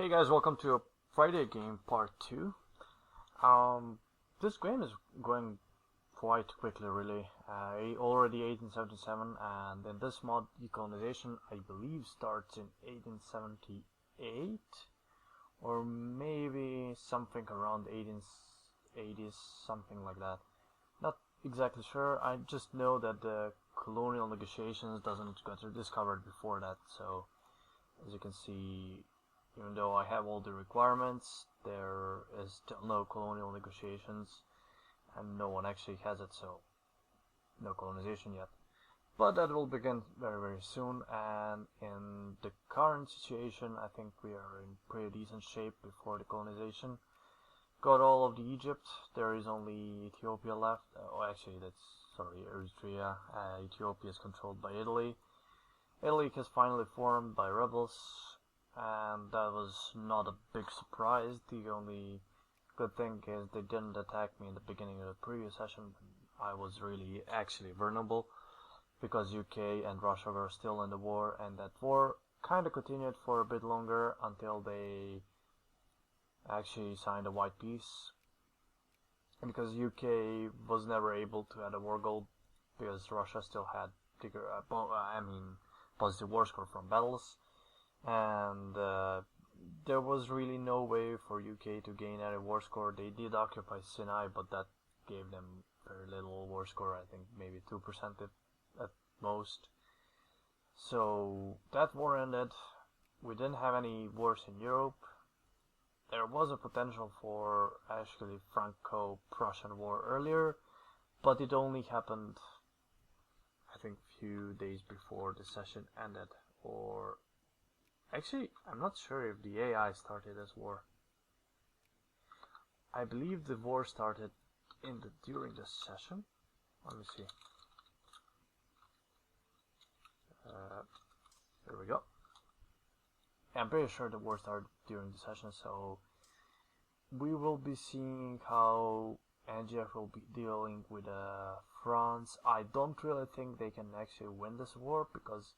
Hey guys, welcome to a Friday game part 2. This game is going quite quickly really. Already 1877, and in this mod decolonization I believe starts in 1878 or maybe something around 1880s, something like that. Not exactly sure. I just know that the colonial negotiations doesn't get discovered before that, so as you can see, even though I have all the requirements, there is still no colonial negotiations, and no one actually has it, so no colonization yet. But that will begin very soon, and in the current situation I think we are in pretty decent shape before the colonization. Got all of the Egypt, there is only Ethiopia left. Eritrea. Ethiopia is controlled by Italy. Italy has finally formed by rebels, and that was not a big surprise. The only good thing is they didn't attack me in the beginning of the previous session. I was really actually vulnerable because UK and Russia were still in the war, and that war kind of continued for a bit longer until they actually signed a white peace, because UK was never able to add a war goal because Russia still had positive war score from battles, and there was really no way for UK to gain any war score. They did occupy Sinai, but that gave them very little war score, I think maybe 2% at most. So that war ended. We didn't have any wars in Europe. There was a potential for actually Franco-Prussian war earlier, but it only happened I think few days before the session ended, or actually I'm not sure if the AI started this war. I believe the war started during the session. Let me see. There we go. I'm pretty sure the war started during the session, so we will be seeing how NGF will be dealing with France. I don't really think they can actually win this war, because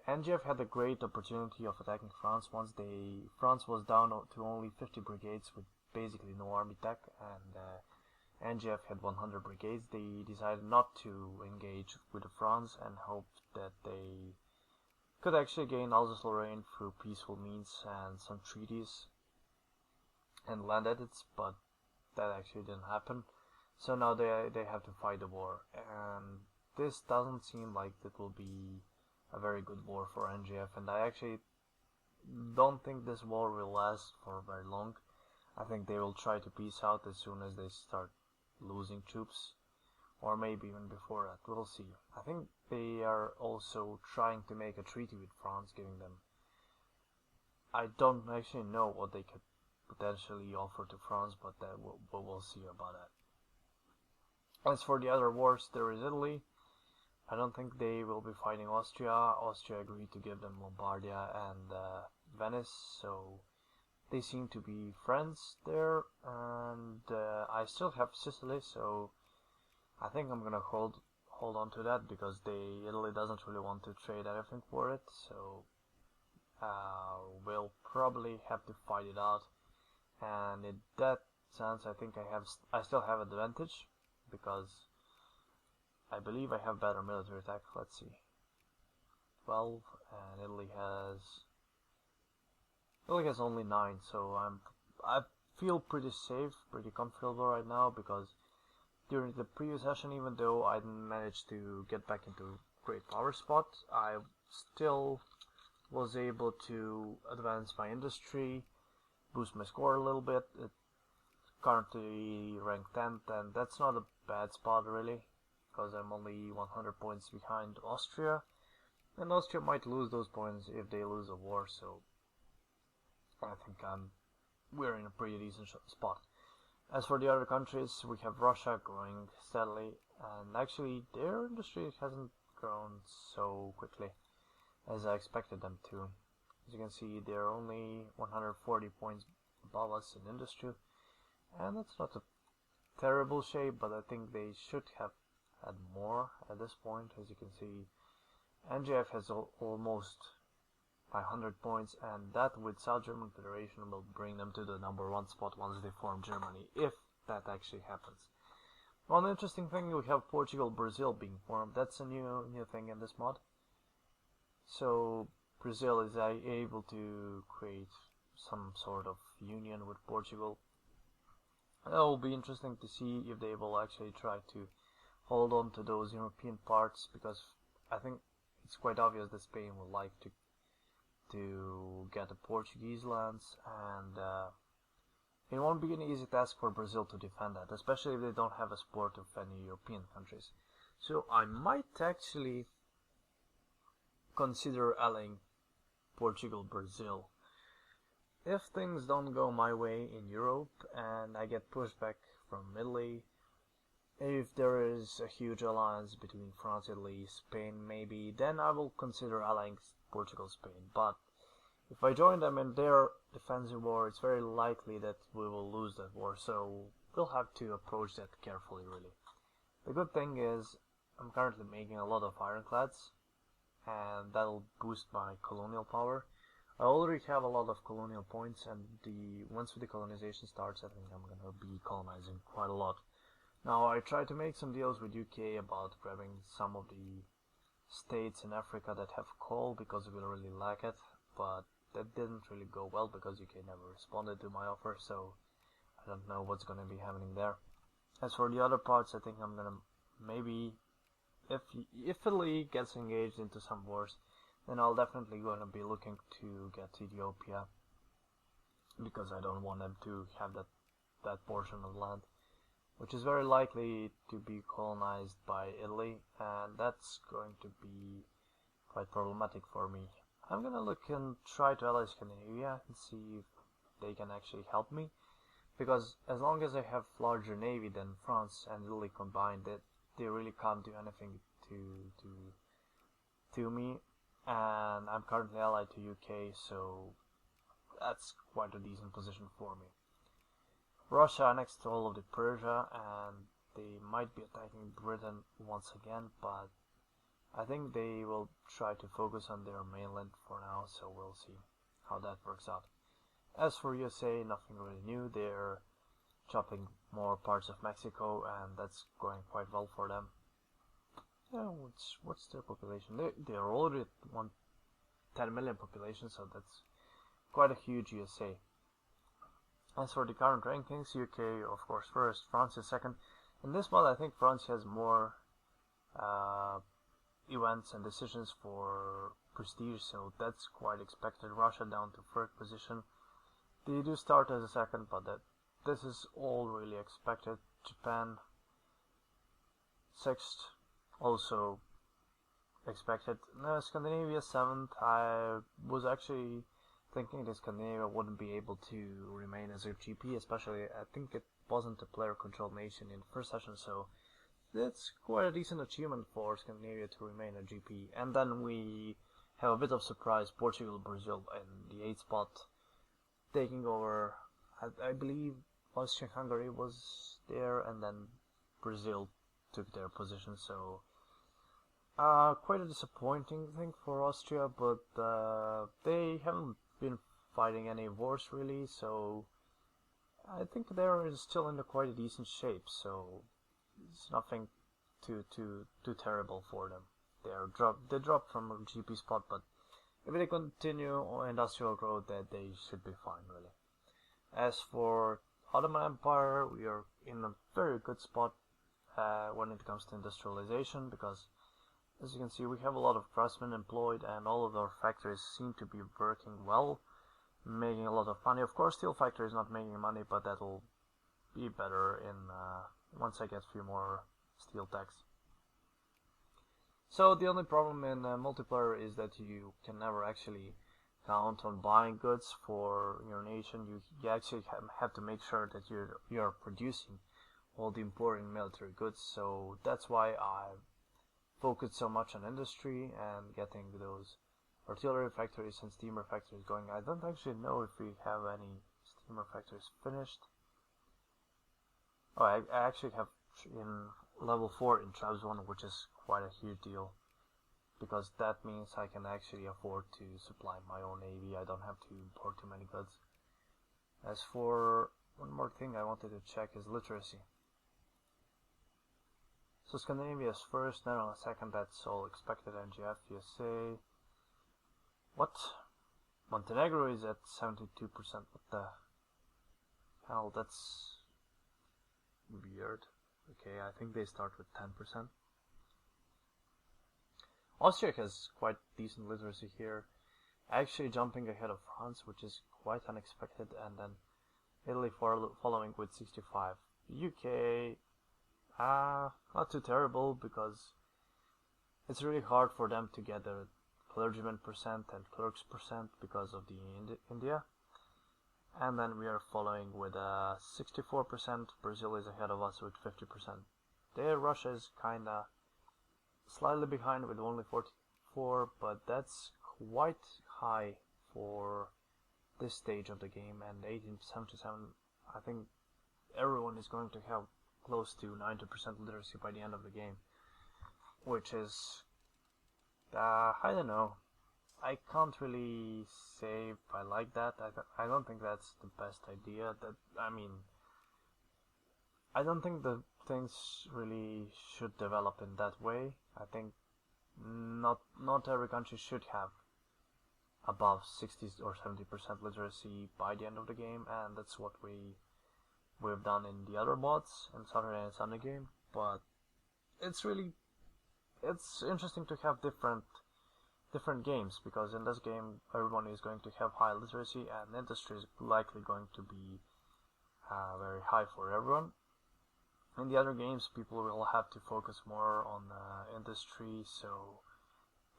NGF had a great opportunity of attacking France once France was down to only 50 brigades with basically no army tech, and NGF had 100 brigades. They decided not to engage with France and hoped that they could actually gain Alsace-Lorraine through peaceful means and some treaties and land edits, but that actually didn't happen. So now they have to fight the war, and this doesn't seem like it will be a very good war for NGF, and I actually don't think this war will last for very long. I think they will try to peace out as soon as they start losing troops, or maybe even before that. We'll see. I think they are also trying to make a treaty with France, giving them... I don't actually know what they could potentially offer to France, but we'll see about that. As for the other wars, there is Italy. I don't think they will be fighting Austria. Austria agreed to give them Lombardia and Venice, so they seem to be friends there. And I still have Sicily, so I think I'm gonna hold on to that, because Italy doesn't really want to trade anything for it, so we'll probably have to fight it out. And in that sense, I think I still have advantage, because I believe I have better military tech. Let's see, 12, and Italy has only 9. So I feel pretty safe, pretty comfortable right now, because during the previous session, even though I didn't manage to get back into great power spot, I still was able to advance my industry, boost my score a little bit. It currently ranked 10th, and that's not a bad spot really, because I'm only 100 points behind Austria, and Austria might lose those points if they lose a war, so I think we're in a pretty decent spot. As for the other countries, we have Russia growing steadily, and actually their industry hasn't grown so quickly as I expected them to. As you can see, they're only 140 points above us in industry, and that's not a terrible shape, but I think they should have had more at this point. As you can see, NGF has almost by 100 points, and that with South German Federation will bring them to the #1 spot once they form Germany, if that actually happens. One interesting thing, we have Portugal, Brazil being formed. That's a new thing in this mod. So Brazil is able to create some sort of union with Portugal. It will be interesting to see if they will actually try to hold on to those European parts, because I think it's quite obvious that Spain would like to get the Portuguese lands, and it won't be an easy task for Brazil to defend that, especially if they don't have a support of any European countries. So I might actually consider allying Portugal, Brazil. If things don't go my way in Europe and I get pushback from Italy, if there is a huge alliance between France, Italy, Spain maybe, then I will consider allying Portugal, Spain. But if I join them in their defensive war, it's very likely that we will lose that war, so we'll have to approach that carefully, really. The good thing is I'm currently making a lot of ironclads, and that'll boost my colonial power. I already have a lot of colonial points, and once the colonization starts, I think I'm gonna be colonizing quite a lot. Now, I tried to make some deals with UK about grabbing some of the states in Africa that have coal, because we really lack it, but that didn't really go well because UK never responded to my offer, so I don't know what's gonna be happening there. As for the other parts, I think I'm gonna maybe, if Italy gets engaged into some wars, then I'll definitely gonna be looking to get Ethiopia, because I don't want them to have that portion of land, which is very likely to be colonized by Italy, and that's going to be quite problematic for me. I'm gonna look and try to ally Scandinavia and see if they can actually help me, because as long as I have larger navy than France and Italy combined, they really can't do anything to me. And I'm currently allied to UK, so that's quite a decent position for me. Russia annexed all of the Persia, and they might be attacking Britain once again, but I think they will try to focus on their mainland for now, so we'll see how that works out. As for USA, nothing really new. They're chopping more parts of Mexico, and that's going quite well for them. Yeah, what's their population? They're already at 10 million population, so that's quite a huge USA. As for the current rankings, UK of course first, France is second. In this mod, I think France has more events and decisions for prestige, so that's quite expected. Russia down to third position. They do start as a second, but this is all really expected. Japan sixth, also expected. Scandinavia 7th. I was actually thinking that Scandinavia wouldn't be able to remain as a GP, especially I think it wasn't a player controlled nation in the first session, so that's quite a decent achievement for Scandinavia to remain a GP. And then we have a bit of surprise, Portugal, Brazil in the 8th spot, taking over. I believe Austria-Hungary was there, and then Brazil took their position, so quite a disappointing thing for Austria, but they haven't been fighting any wars really, so I think they're still in quite a decent shape, so it's nothing too terrible for them. They dropped from a GP spot, but if they continue industrial growth, that they should be fine really. As for Ottoman Empire, we are in a very good spot when it comes to industrialization, because as you can see, we have a lot of craftsmen employed, and all of our factories seem to be working well, making a lot of money. Of course, steel factory is not making money, but that'll be better in once I get a few more steel techs. So the only problem in multiplayer is that you can never actually count on buying goods for your nation. You actually have to make sure that you're producing all the important military goods. So that's why I focus so much on industry and getting those artillery factories and steamer factories going. I don't actually know if we have any steamer factories finished. Oh, I actually have in level 4 in Trabzon, which is quite a huge deal. because that means I can actually afford to supply my own navy. I don't have to import too many goods. As for one more thing I wanted to check is literacy. So Scandinavia is first, then on second, that's all expected. NGF, USA. What? Montenegro is at 72%. What the hell? That's weird. Okay, I think they start with 10%. Austria has quite decent literacy here, actually jumping ahead of France, which is quite unexpected, and then Italy following with 65. UK, not too terrible, because it's really hard for them to get the clergyman percent and clerks percent because of the India. And then we are following with 64%. Brazil is ahead of us with 50%. There, Russia is kinda slightly behind with only 44, but that's quite high for this stage of the game. And 1877, I think everyone is going to have close to 90% literacy by the end of the game, which is I don't know. I can't really say if I like that. I don't think that's the best idea. I don't think the things really should develop in that way. I think not every country should have above 60 or 70% literacy by the end of the game, and that's what we've done in the other mods in Saturday and Sunday game. But it's interesting to have different games, because in this game everyone is going to have high literacy, and industry is likely going to be very high for everyone. In the other games, people will have to focus more on industry, so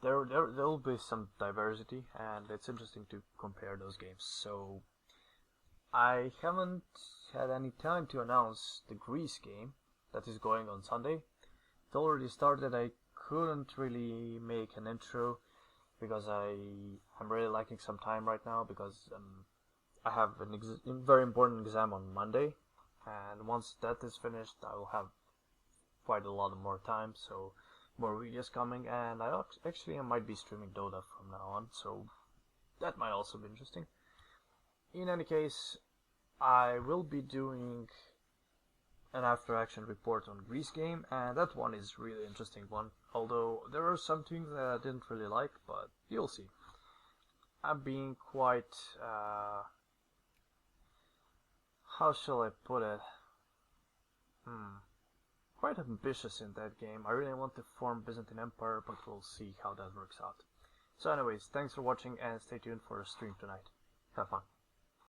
there will be some diversity, and it's interesting to compare those games. So I haven't had any time to announce the Greece game that is going on Sunday. It already started. I couldn't really make an intro because I'm really lacking some time right now, because I have a very important exam on Monday, and once that is finished I will have quite a lot more time, so more videos coming, and I might be streaming Dota from now on, so that might also be interesting. In any case, I will be doing an after action report on Greece game, and that one is really interesting one, although there are some things that I didn't really like, but you'll see. I'm being quite how shall I put it, quite ambitious in that game. I really want to form Byzantine Empire, but we'll see how that works out. So anyways, thanks for watching, and stay tuned for a stream tonight. Have fun.